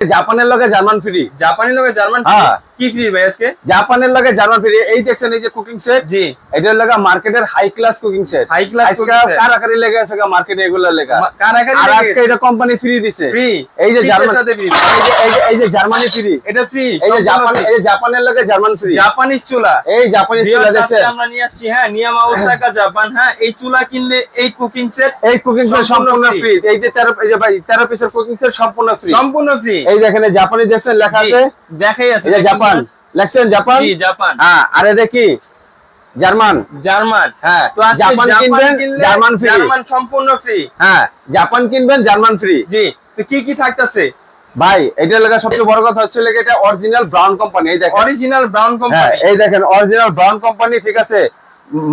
জাপানের লগে German free. জাপানের লগে জার্মান ফ্রি? কি ফ্রি ভাই আজকে? জাপানের লগে জার্মান ফ্রি। এই দেখছেন এই যে কুকিং সেট, জি এটার লাগা মার্কেটের high class cooking set. High class cooking set কারাকারি লেগে আছে মার্কেটে এগুলা লেগা। কারাকারি আর লেগে আজকে এটা কোম্পানি ফ্রি দিছে। ফ্রি? এই যে জার্মান সাথে ফ্রি, এই যে জার্মানি ফ্রি, এটা ফ্রি। এই যে জাপান, এই যে জাপানের লগে জার্মান ফ্রি। জাপানিজ চুলা, এই জাপানিজ চুলা দেখছেন আমরা নিয়ে আসছি। হ্যাঁ, নিয়ামা ওসাকা জাপান। হ্যাঁ, এই চুলা কিনলে এই কুকিং সেট, এই কুকিং সেট সম্পূর্ণ ফ্রি। এই যে 13, এই যে ভাই 13 পিসের কুকিং সেট সম্পূর্ণ ফ্রি, সম্পূর্ণ ফ্রি। এই দেখেন জাপানি দেখছেন লেখা আছে, দেখাই আছে, এই যে জাপান লেখছেন, জাপান। জি জাপান। হ্যাঁ, আর এটা কি জার্মান, জার্মান। হ্যাঁ, তো জাপান কিনবেন জার্মান ফ্রি, জার্মান সম্পূর্ণ ফ্রি। হ্যাঁ, জাপান কিনবেন জার্মান ফ্রি। জি, তো কি কি থাকতেছে ভাই? এটা লাগা সবচেয়ে বড় কথা হচ্ছে এটা অরিজিনাল ব্রাউন কোম্পানি। এই দেখেন অরিজিনাল ব্রাউন কোম্পানি। এই দেখেন অরিজিনাল ব্রাউন কোম্পানি, ঠিক আছে।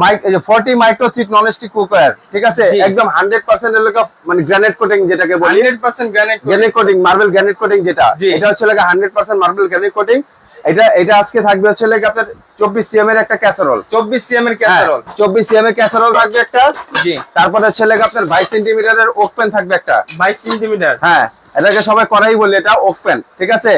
মাইক এই যে 40 micro chip non stick cooker, ঠিক আছে, একদম 100% এর লাগা মানে গ্রানাইট কোটিং যেটাকে বলি, 100% granite coating, marble granite coating যেটা, এটা হচ্ছে লাগা 100% মার্বেল গ্রানাইট কোটিং। এটা আজকে থাকবে হচ্ছে লাগা আপনার 24 সিএম এর একটা ক্যাসারোল, 24 সিএম এর ক্যাসারোল, 24 সিএম এর ক্যাসারোল থাকবে একটা। জি, তারপরে হচ্ছে লাগা আপনার 22 সেন্টিমিটারের ওক প্যান থাকবে একটা, 22 সেন্টিমিটার। হ্যাঁ, এটাকে সবাই কড়াই বলে, এটা ওক প্যান, ঠিক আছে।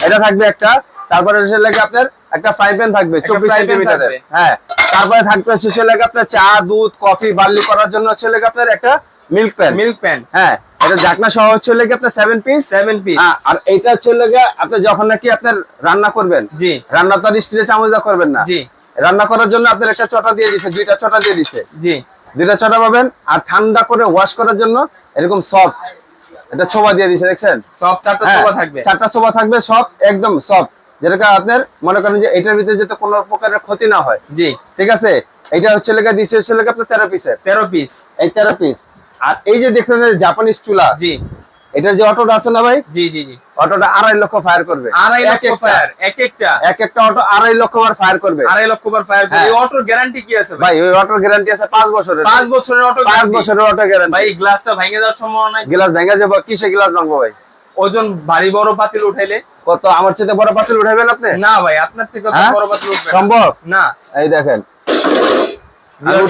এটা থাকবে একটা। তারপরে হচ্ছে লাগা আপনার একটা ফ্রাই প্যান থাকবে 24 সেন্টিমিটারের। হ্যাঁ, তারপরে থাকবে হচ্ছে লাগা আপনার চা, দুধ, কফি, বার্লি করার জন্য হচ্ছে লাগা আপনার একটা মিল্ক প্যান, মিল্ক প্যান। হ্যাঁ, এটা ঢাকনা সহ হচ্ছে লাগা আপনার 7 পিস, 7 পিস। আর এইটা হচ্ছে লাগা আপনি যখন নাকি আপনার রান্না করবেন, জি, রান্না তো স্টিলের চামচ দিয়ে করবেন না, জি, রান্না করার জন্য আপনার একটা চটা দিয়ে দিয়েছে, দুইটা চটা দিয়ে দিয়েছে, জি, দুইটা চটা পাবেন। আর ঠান্ডা করে ওয়াশ করার জন্য এরকম সফট এটা ছোবা দিয়ে দিয়েছে, দেখছেন, সফট চারটা ছোবা থাকবে, চারটা ছোবা থাকবে, সফট, একদম সফট, যেটা আপনার মনে করেন যে এটার ভিতরে যাতে কোনো প্রকারের ক্ষতি না হয়। জি, ঠিক আছে। এটা হচ্ছে লাগা দিছে হচ্ছে লাগা আপনার 13 পিসের, 13 পিস, এই 13 পিস। আর এই যে দেখছেন জাপানিজ চুলা, জি, এটার যে অটোটা আছে না ভাই, জি জি জি, অটোটা 2.5 লক্ষ ফায়ার করবে, 2.5 লক্ষ ফায়ার, এক একটা অটো 2.5 লক্ষ বার ফায়ার করবে, 2.5 লক্ষ বার ফায়ার করবে। এই অটোর গ্যারান্টি কি আছে ভাই? ওই অটোর গ্যারান্টি আছে 5 বছরের, 5 বছরের অটো, 5 বছরের অটো গ্যারান্টি। ভাই গ্লাসটা ভেঙে যাওয়ার সম্ভাবনা নাই? গ্লাস ভেঙে যাবে, কিসে গ্লাস ভাঙবো ভাই? ওজন ভারী বড় পাতিল উঠাইলে। কত আমার চেয়ে বড় পাতিল উঠাইবেন আপনি? না ভাই, আপনার থেকে কত বড় পাতিল উঠবে? সম্ভব না। এই দেখেন,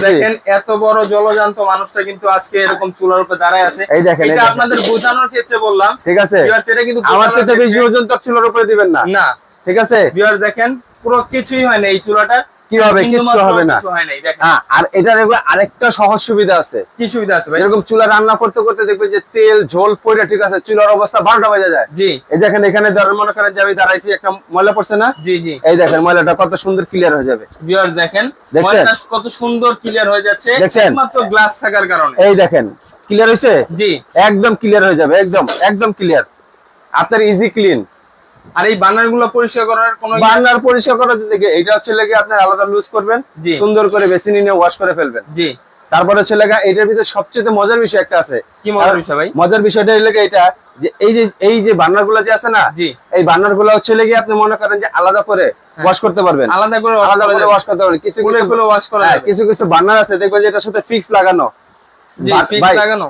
দেখেন এত বড় জলজান্ত মানুষটা কিন্তু আজকে এরকম চুলার উপরে দাঁড়ায় আছে। এই দেখেন, এটা আপনাদের বোঝানোর ক্ষেত্রে বললাম, ঠিক আছে। ভিউয়ার্স, এটা কিন্তু আমার সাথে বেশি ওজন তো চুলার উপরে দিবেন না, না, ঠিক আছে। ভিউয়ার্স দেখেন, পুরো কিছুই হয় না এই চুলাটা, কি হবে? কিছু হবে না, কিছু হয় না। দেখেন, আর এটার আরেকটা সহজ সুবিধা আছে। কি সুবিধা আছে ভাই? এরকম চুলা রান্না করতে করতে দেখবেন যে তেল ঝোল পড়ে, ঠিক আছে, চুলার অবস্থা 12টা বাজে যায়। জি, এই দেখেন এখানে মনে করেন যে আমি দাঁড়াইছি, একটা ময়লা পড়ছে না, জি জি, এই দেখেন ময়লাটা কত সুন্দর ক্লিয়ার হয়ে যাবে। ভিউয়ার্স দেখেন, ময়লাটা কত সুন্দর ক্লিয়ার হয়ে যাচ্ছে একমাত্র গ্লাস থাকার কারণে। এই দেখেন ক্লিয়ার হইছে, জি, একদম ক্লিয়ার হয়ে যাবে, একদম একদম ক্লিয়ার, আপনার ইজি ক্লিন। আর এই বার্নার গুলো পরিষ্কার করার কোনো বার্নার পরিষ্কার করার দিকে এটা হচ্ছে লাগে আপনার আলাদা লুজ করবেন, সুন্দর করে বেসিনে নিয়ে ওয়াশ করে ফেলবেন। জি, তারপরে হচ্ছে লাগা এটার ভিতরে সবচেয়ে মজার বিষয় একটা আছে। কি মজার বিষয় ভাই? মজার বিষয়টা হলো এটা যে এই যে বার্নার গুলো যে আছে না, জি, এই বার্নার গুলো হচ্ছে লাগে আপনি মনে করেন যে আলাদা করে ওয়াশ করতে পারবেন, আলাদা করে ওয়াশ করতে পারবেন। কিছু কিছু ওয়াশ করা যায়, কিছু কিছু বার্নার আছে দেখবেন যে এটার সাথে ফিক্স লাগানো। জি, ফিক্স লাগানো।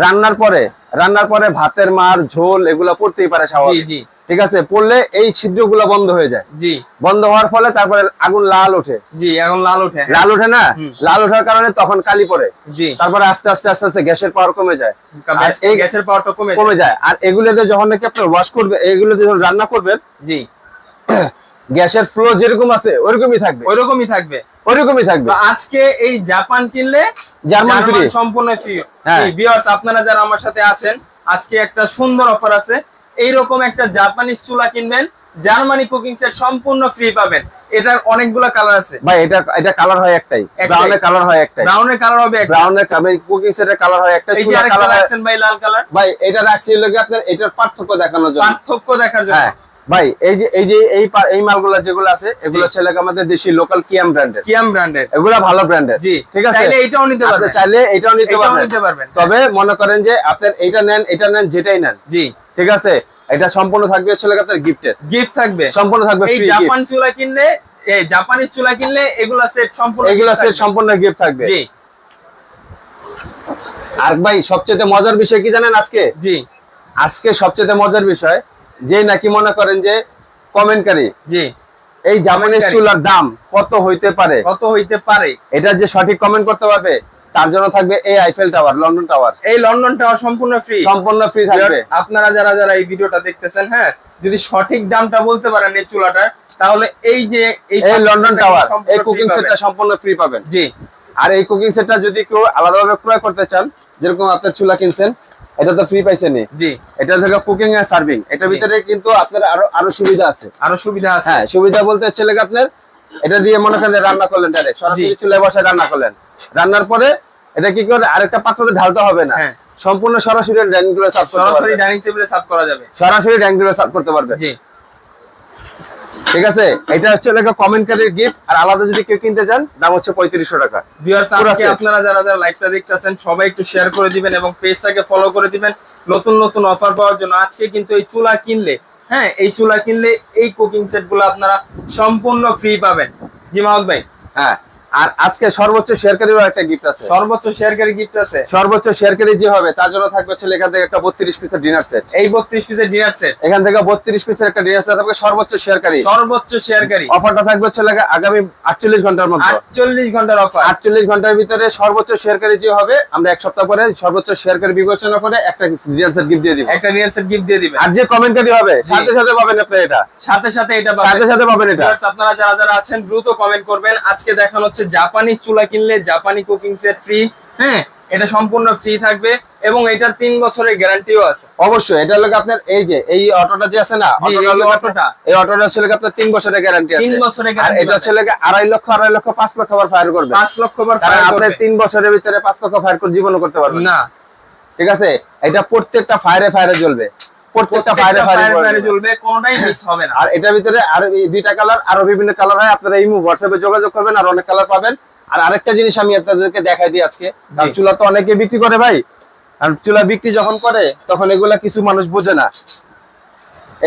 রান্নার পরে ভাতের মার ঝোল এগুলো পড়তেই পারে স্বাভাবিক, জি, ঠিক আছে। পড়লে এই ছিদ্রগুলো বন্ধ হয়ে যায়, জি, বন্ধ হওয়ার ফলে তারপরে আগুন লাল ওঠে, জি, আগুন লাল ওঠে, লাল ওঠে না, লাল ওঠার কারণে তখন কালি পড়ে, জি, তারপরে আস্তে আস্তে আস্তে আস্তে গ্যাসের পাওয়ার কমে যায়, এই গ্যাসের পাওয়ারটা কমে যায়। আর এগুলোতে যখন নাকি আপনি ওয়াশ করবে, এগুলোতে যখন রান্না করবেন, জি, গ্যাসের ফ্লো যেরকম আছে ওইরকমই থাকবে, ওইরকমই থাকবে, ওইরকমই থাকবে। আজকে এই জাপান কিনলে জার্মান ফ্রি, সম্পূর্ণ ফ্রি। ভিউয়ার্স, আপনারা যারা আমার সাথে আছেন, আজকে একটা সুন্দর অফার আছে। এইরকম একটা জাপানিজ চুলা কিনবেন, জার্মানি কুকিং সেট সম্পূর্ণ ফ্রি পাবেন। এটার অনেকগুলো কালার আছে ভাই, এটা কালার হয় একটাই, ব্রাউনের কালার হয় একটাই, ব্রাউনের কালার হবে একটা, ব্রাউনের কুকিং সেটের কালার হয় একটা। এই যে আরেকটা রাখছেন ভাই লাল কালার, ভাই এটা রাখছি লাগে আপনার এটার পার্থক্য দেখানোর জন্য, পার্থক্য দেখার জন্য। হ্যাঁ ভাই, এই মালগুলো যেগুলো আছে এগুলো ছেলে আমাদের দেশি লোকাল কিয়াম ব্র্যান্ডের, এগুলো ভালো ব্র্যান্ডের, জি, ঠিক আছে। চাইলে এটাও নিতে পারবেন, চাইলে এটাও নিতে পারবেন, তবে মনে করেন যে আপনার এটা নেন যেটাই নেন, জি, ঠিক আছে। এটা সম্পূর্ণ থাকবে ছেলে আপনার গিফট থাকবে, সম্পূর্ণ থাকবে। এই জাপান চুলা কিনলে, এই জাপানিজ চুলা কিনলে এগুলা সেট সম্পূর্ণ গিফট থাকবে, জি। আর ভাই সবচেয়ে মজার বিষয় কি জানেন আজকে? জি, আজকে সবচেয়ে মজার বিষয় যে নাকি মনে করেন যে কমেন্টকারী, জি, এই জাপানিজ চুলার দাম কত হইতে পারে এটা যে সঠিক কমেন্ট করতে পারবে, তার জন্য থাকবে এই আইফেল টাওয়ার, লন্ডন টাওয়ার। এই লন্ডন টাওয়ার সম্পূর্ণ ফ্রি, সম্পূর্ণ ফ্রি থাকবে। আপনারা যারা যারা এই ভিডিওটা দেখতেছেন, হ্যাঁ, যদি সঠিক দামটা বলতে পারেন এই চুলাটার, তাহলে এই যে এই লন্ডন টাওয়ার, এই কুকিং সেটটা সম্পূর্ণ ফ্রি পাবেন। জি। আর এই কুকিং সেটটা যদি কেউ আলাদাভাবে ক্রয় করতে চান, যেরকম আপনার চুলা কিনছেন, এটা তো ফ্রি পাইছেনই। জি। এটা থেকে কুকিং আর সার্ভিং, এটার ভিতরে কিন্তু আপনার আরো সুবিধা আছে। আরো সুবিধা আছে? হ্যাঁ, সুবিধা বলতে হচ্ছে লাগে আপনার এটা দিয়ে মনে করেন রান্না করলেন, ডাইরেক্ট সরাসরি চুলায় বসায় রান্না করলেন। রান্নার পরে এটা কি করে আরেকটা পাত্রতে ঢালতে হবে না, সম্পূর্ণ সরাসরি ডাইনিং টেবিলে সার্ভ করতে পারবেন। সরাসরি ডাইনিং টেবিলে সার্ভ করা যাবে, সরাসরি ডাইনিং টেবিলে সার্ভ করতে পারবেন। জি। ঠিক আছে, এটা হচ্ছে লাগে কমেন্টকারীর গিফট। আর আলাদা যদি কেউ কিনতে চান, দাম হচ্ছে 3500 টাকা। ভিউয়ার্স, আজকে আপনারা যারা যারা লাইভটা দেখতেছেন সবাই একটু শেয়ার করে দিবেন এবং পেজটাকে ফলো করে দিবেন নতুন নতুন অফার পাওয়ার জন্য। আজকে কিন্তু এই চুলা কিনলে, হ্যাঁ, এই চুলা কিনলে এই কুকিং সেট গুলো আপনারা সম্পূর্ণ ফ্রি পাবেন। জি মাহমুদ ভাই। হ্যাঁ, আর আজকে সর্বোচ্চ শেয়ারকারীরও একটা গিফট আছে। সর্বোচ্চ শেয়ারকারী গিফট আছে। সর্বোচ্চ শেয়ারকারী যে হবে তার জন্য থাকবে হচ্ছে এখান থেকে একটা 32 পিসের ডিনার সেট। এই 32 পিসের ডিনার সেট, এখান থেকে 32 পিসের একটা ডিনার সেট থাকবে সর্বোচ্চ শেয়ারকারী। সর্বোচ্চ শেয়ারকারী অফারটা থাকবে হচ্ছে আগামী 48 ঘন্টার মধ্যে। 48 ঘন্টার অফার। 48 ঘন্টার ভিতরে সর্বোচ্চ শেয়ারকারী যে হবে, আমরা এক সপ্তাহ পরে সর্বোচ্চ শেয়ারকারী বিবেচনা করে একটা ডিনার সেট গিফট দিয়ে দিব। একটা ডিনার সেট গিফট দিয়ে দিবেন। আর যে কমেন্টকারী হবে সাথে সাথে পাবেন আপনি এটা। সাথে সাথে এটা পাবেন। সাথে সাথে পাবেন এটা। আপনারা যারা যারা আছেন দ্রুত কমেন্ট করবেন। আজকে দেখানো হচ্ছে জাপানি চুলা কিনলে জাপানি কুকিং সেট ফ্রি। হ্যাঁ, এটা সম্পূর্ণ ফ্রি থাকবে এবং এটার 3 বছরের গ্যারান্টিও আছে। অবশ্যই এটা হলো আপনার এই যে এই অটোটা যে আছে না, অটোটা এই অটোটা হচ্ছে আপনার 3 বছরের গ্যারান্টি আছে। 3 বছরের আর গ্যারান্টি। এটা হচ্ছে 2.5 লক্ষ 5 লক্ষ বার ফায়ার করবে। 5 লক্ষ বার কারণ ফায়ার আপনি করবে। 3 বছরের ভিতরে 5 লক্ষ ফায়ার করে জীবনও করতে পারবেন না। ঠিক আছে, এটা প্রত্যেকটা ফায়ারে জ্বলবে, প্রত্যেকটা ফায়ারে জ্বলবে, কোনটাই মিস হবে না। আর এটার ভিতরে আর এই দুইটা কালার, আরো বিভিন্ন কালার হয়। আপনারা ইমো হোয়াটসঅ্যাপে যোগাযোগ করবেন, আর অনেক কালার পাবেন। আর আরেকটা জিনিস আমি আপনাদেরকে দেখাই দিই আজকে, চুলা তো অনেকে বিক্রি করে ভাই, আর চুলা বিক্রি যখন করে তখন এগুলা কিছু মানুষ বোঝে না।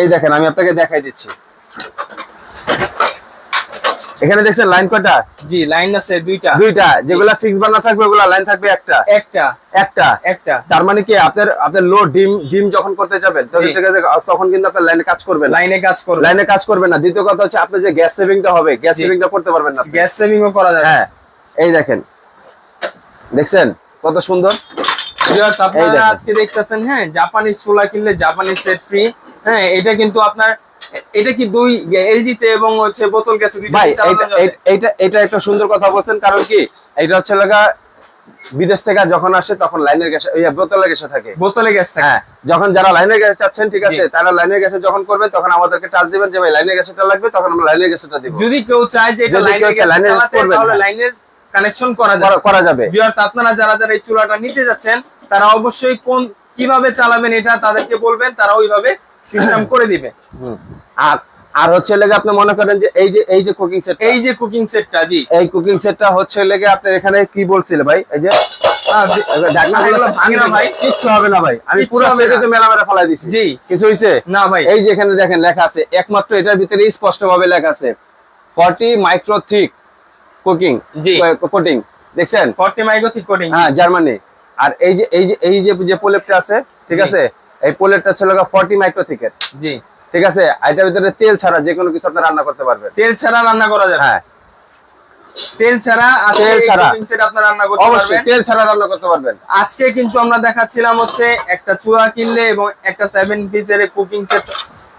এই দেখেন আমি আপনাকে দেখাই দিচ্ছি, এখানে দেখছেন লাইন কয়টা? জি, লাইন আছে দুইটা। যেগুলা ফিক্স বানা থাকবে ওগুলা লাইন থাকবে একটা। তার মানে কি আপনার লো ডিম যখন করতে যাবেন তখন কিন্তু আপনার লাইনে কাজ করবে না, লাইনে কাজ করবে না। দ্বিতীয় কথা হচ্ছে আপনি যে গ্যাস সেভিংটা হবে, গ্যাস সেভিংটা করতে পারবেন না, গ্যাস সেভিংও করা যাবে। হ্যাঁ, এই দেখেন, দেখছেন কত সুন্দর। আপনারা আজকে দেখতেছেন, হ্যাঁ, জাপানি চুলা কিনলে জাপানি সেট ফ্রি। হ্যাঁ, এটা কিন্তু আপনার, এটা কি দুই এলজিতে এবং হচ্ছে বোতল গ্যাসে ভাই, এটা একটা সুন্দর কথা বলছেন। কারণ কি এটা হচ্ছে লাগা বিদেশ থেকে যখন আসে তখন লাইনের গ্যাস, বোতলের গ্যাসে থাকে, বোতলে গ্যাস থাকে। হ্যাঁ, যখন যারা লাইনের গ্যাস চাচ্ছেন, ঠিক আছে, তারা লাইনের গ্যাসে যখন করবেন তখন আমাদেরকে টাচ দিবেন যে ভাই লাইনের গ্যাসটা লাগবে, তখন আমরা লাইনের গ্যাসটা দিব। যদি কেউ চায় যে এটা লাইনের গ্যাস চালাতে, তাহলে লাইনের কানেকশন করা যাবে। ভিউয়ার্স, আপনারা যারা যারা এই চুলাটা নিতে যাচ্ছেন তারা অবশ্যই কিভাবে চালাবেন এটা তাদেরকে বলবেন, তারা ওইভাবে সিস্টেম করে দিবে। আর হচ্ছে লেগে আপনি মনে করেন যে এই যে কুকিং সেট, কুকিং সেটটা, জি, এই কুকিং সেটটা হচ্ছে লেগে আপনার এখানে কি বলছিল ভাই, এই যে ঢাকনাগুলো ভাঙে না ভাই, কিচ্ছু হবে না ভাই, আমি পুরো সেটাতে মেলা ফেলাই দিছি। জি, কিছু হইছে না ভাই। এই যে এখানে দেখেন লেখা আছে, একমাত্র এটার ভিতরে স্পষ্ট ভাবে লেখা আছে 40 মাইক্রো থিক কুকিং কোটিং, দেখছেন 40 মাইক্রো থিক কোটিং, হ্যাঁ, জার্মানি। আর এই যে প্রলেপটা আছে, ঠিক আছে, এই প্রলেপটা ছিল 40 মাইক্রো থিকের। জি, ঠিক আছে। এটার ভিতরে তেল ছাড়া যে কোনো কিছু আপনি রান্না করতে পারবেন। তেল ছাড়া রান্না করা যাবে? হ্যাঁ, তেল ছাড়া আপনারা রান্না করতে পারবেন। অবশ্যই তেল ছাড়া রান্না করতে পারবেন। আজকে কিন্তু আমরা দেখাচ্ছিলাম হচ্ছে একটা চুলা কিনলে এবং একটা 7 পিসের কুকিং সেট,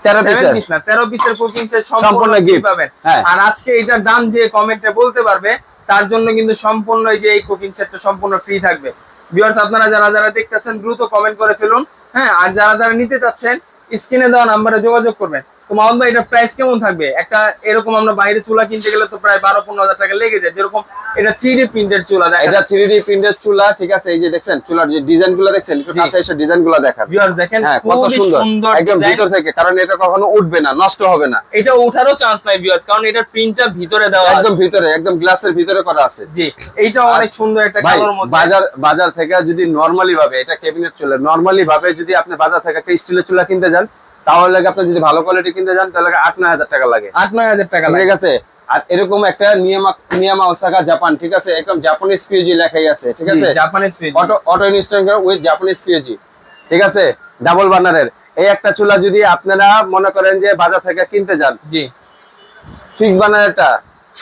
13 পিসের কুকিং সেট সম্পূর্ণ গিফট পাবেন। আর আজকে এটার দাম যে কমেন্টে বলতে পারবে তার জন্য কিন্তু সম্পূর্ণ এই কুকিং সেটটা সম্পূর্ণ ফ্রি থাকবে। ভিউয়ার্স, আপনারা যারা যারা দেখতেছেন দ্রুত কমেন্ট করে ফেলুন। হ্যাঁ, আর যারা যারা নিতে চাচ্ছেন স্ক্রিনে দেওয়া নাম্বারে যোগাযোগ করবেন। তো মাহমুদ ভাই, এটা প্রাইস কেমন থাকবে? একটা এরকম আমরা বাইরে চুলা কিনতে গেলে তো প্রায় 12-15 হাজার টাকা লেগে যায়। যেরকম এটা 3D প্রিন্টেড চুলা, এটা 3D প্রিন্টেড চুলা, ঠিক আছে। এই যে দেখছেন চুলার যে ডিজাইন গুলো দেখছেন, একটু কাছে এসে ডিজাইন গুলো দেখান। ভিউয়ার্স দেখেন কত সুন্দর, একদম ভিতর থেকে, কারণ এটা কখনো উঠবে না, নষ্ট হবে না, এটা ওঠারও চান্স নাই ভিউয়ার্স, কারণ এটার প্রিন্টটা ভিতরে দেওয়া, একদম ভিতরে, একদম গ্লাসের ভিতরে করা আছে। জি, এইটা অনেক সুন্দর একটা কালার মধ্যে। বাজার থেকে যদি নরমালি ভাবে, এটা ক্যাবিনেট চুলা, নরমালি ভাবে যদি আপনি বাজার থেকে একটা স্টিলের চুলা কিনতে যান, তাহলে আপনি যদি ভালো কোয়ালিটি কিনতে যান তাহলে 8-9 হাজার টাকা লাগে, 8-9 হাজার টাকা, ঠিক আছে। আর এরকম একটা নিয়ামা ওসাকা জাপান, ঠিক আছে, একদম জাপানিজ পিওজি লেখাই আছে, ঠিক আছে, Japanese POG, auto instant with Japanese POG, ঠিক আছে, ডাবল বার্নারের। এই একটা চুলা যদি আপনারা মনে করেন যে বাজার থেকে কিনতে যান, জি, ফিক্স বার্নারটা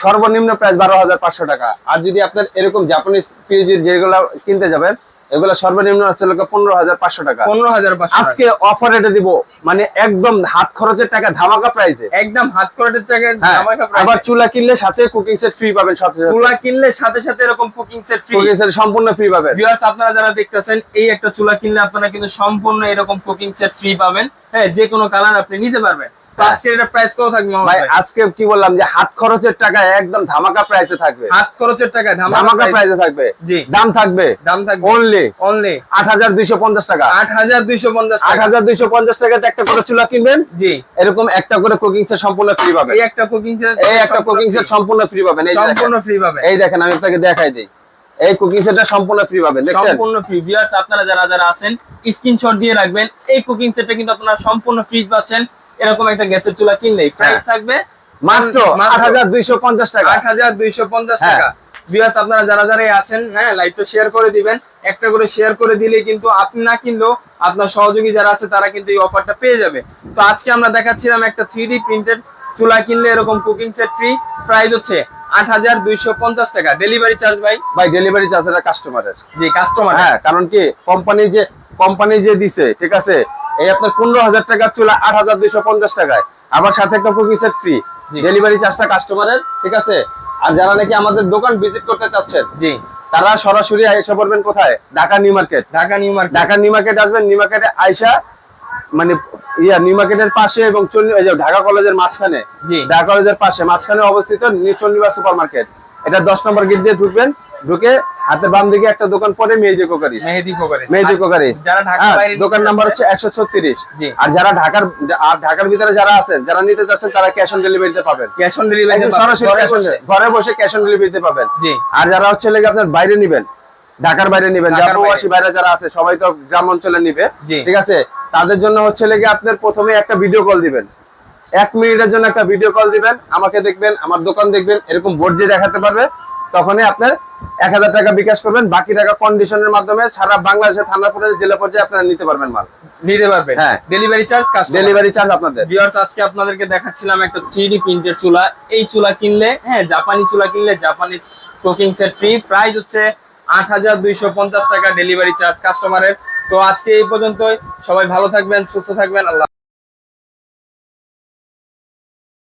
সর্বনিম্ন প্রাইস 12,500 টাকা। আর যদি আপনার এরকম জাপানিজ পিএইচডি যেগুলো কিনতে যাবেন এগুলো সর্বনিম্ন আছে 15,500 টাকা। 15,500 আজকে অফার এটা দিব, মানে একদম হাত খরচের টাকা ধামাকা প্রাইসে, একদম হাত খরচের টাকা ধামাকা প্রাইসে। আবার চুলা কিনলে সাথে কুকিং সেট ফ্রি পাবেন, সাথে চুলা কিনলে সাথে সাথে এরকম cooking set free, cooking set সম্পূর্ণ ফ্রি পাবেন। ভিউয়ার্স আপনারা যারা দেখতেছেন এই একটা চুলা কিনলে আপনারা কিন্তু সম্পূর্ণ এরকম কুকিং সেট ফ্রি পাবেন। হ্যাঁ, যে কোনো কালার আপনি নিতে পারবেন। তো আজকে এটা প্রাইস কত থাকবে ভাই? আজকে কি বললাম যে হাত খরচের টাকা একদম ধামাকা প্রাইসে থাকবে, হাত খরচের টাকা ধামাকা প্রাইসে থাকবে। জি, দাম থাকবে অনলি 8,250 টাকা। 8,250 টাকা। 8,250 টাকাতে একটা করে চুলা কিনবেন, জি, এরকম একটা করে কুকিং সেট সম্পূর্ণ ফ্রি পাবেন। এই একটা কুকিং সেট, এই একটা কুকিং সেট সম্পূর্ণ ফ্রি পাবেন, এই সম্পূর্ণ ফ্রি পাবেন। এই দেখেন আমি আপনাকে দেখাই দেই, এই কুকিং সেটটা সম্পূর্ণ ফ্রি পাবেন, দেখেন সম্পূর্ণ ফ্রি। ভিউয়ার্স আপনারা যারা যারা আছেন স্ক্রিনশট দিয়ে রাখবেন, এই কুকিং সেটটা কিন্তু আপনারা সম্পূর্ণ ফ্রি পাচ্ছেন। এরকম একটা গ্যাসের চুলা কিনলেই প্রাইস থাকবে মাত্র 8,250 টাকা। 8,250 টাকা। ভিউয়ার্স আপনারা যারা যারা আছেন, হ্যাঁ, লাইভটা শেয়ার করে দিবেন। একটা করে শেয়ার করে দিলে কিন্তু আপনি না কিনলেও আপনার সহযোগী যারা আছে তারা কিন্তু এই অফারটা পেয়ে যাবে। তো আজকে আমরা দেখাচ্ছিলাম একটা 3D প্রিন্টেড চুলা কিনলে এরকম কুকিং সেট ফ্রি, প্রাইস হচ্ছে 8,250 টাকা। ডেলিভারি চার্জ ভাই ডেলিভারি চার্জ এটা কাস্টমারের। জি, কাস্টমার। হ্যাঁ, কারণ কি কোম্পানি যে দিছে, ঠিক আছে, এই আপনার 15,000 টাকার চুলা 8,250 টাকায়, আবার সাথে একটা কুকিং সেট ফ্রি। ডেলিভারি চার্জটা কাস্টমারের, ঠিক আছে। আর যারা নাকি আমাদের দোকান ভিজিট করতে চাচ্ছেন, জি, তারা সরাসরি এসে পড়বেন কোথায়? Dhaka new market. Dhaka new market আসবেন। নিউ মার্কেটে আইসা মানে নিউ মার্কেটের পাশে এবং ঢাকা কলেজের মাঝখানে, ঢাকা কলেজের পাশে মাঝখানে অবস্থিত চন্ডিবা সুপার মার্কেট। এটা 10 নম্বর গেট দিয়ে ঢুকবেন, ঢুকে হাতের বাম দিকে একটা দোকান পড়ে মেহেদি কোকারি। যারা ঢাকা বাইরে, দোকান নাম্বার হচ্ছে 136। আর যারা ঢাকার ভিতরে যারা আছেন, যারা নিতে যাচ্ছেন, তারা ক্যাশ অন ডেলিভারিতে পাবেন। ক্যাশ অন ডেলিভারি সরাসরি ঘরে বসে ক্যাশ অন ডেলিভারিতে পাবেন। আর যারা হচ্ছে আপনার বাইরে নিবেন, ঢাকার বাইরে নিবেন, প্রবাসী বাইরে যারা আছে, সবাই তো গ্রাম অঞ্চলে নিবে, ঠিক আছে, তাদের জন্য হচ্ছে আপনার প্রথমে একটা ভিডিও কল দিবেন, 1 মিনিটের জন্য একটা ভিডিও কল দিবেন, আমাকে দেখবেন, আমার দোকান দেখবেন, এরকম বোর্ড যে দেখাতে পারবে, তখনই আপনার 1,000 টাকা বিকাশ করবেন। বাকি টাকা কন্ডিশনের মাধ্যমে সারা বাংলাদেশের থানা পর্যায়ে, জেলা পর্যায়ে আপনারা নিতে পারবেন, মাল নিতে পারবেন। হ্যাঁ, ডেলিভারি চার্জ আপনাদের। ভিউয়ার্স আজকে আপনাদেরকে দেখাচ্ছিলাম একটা 3D প্রিন্টেড চুলা। এই চুলা কিনলে, হ্যাঁ, জাপানি চুলা কিনলে Japanese cooking set free, price হচ্ছে 8,250 টাকা, ডেলিভারি চার্জ কাস্টমারের। তো আজকে এই পর্যন্তই, সবাই ভালো থাকবেন, সুস্থ থাকবেন, আল্লাহ।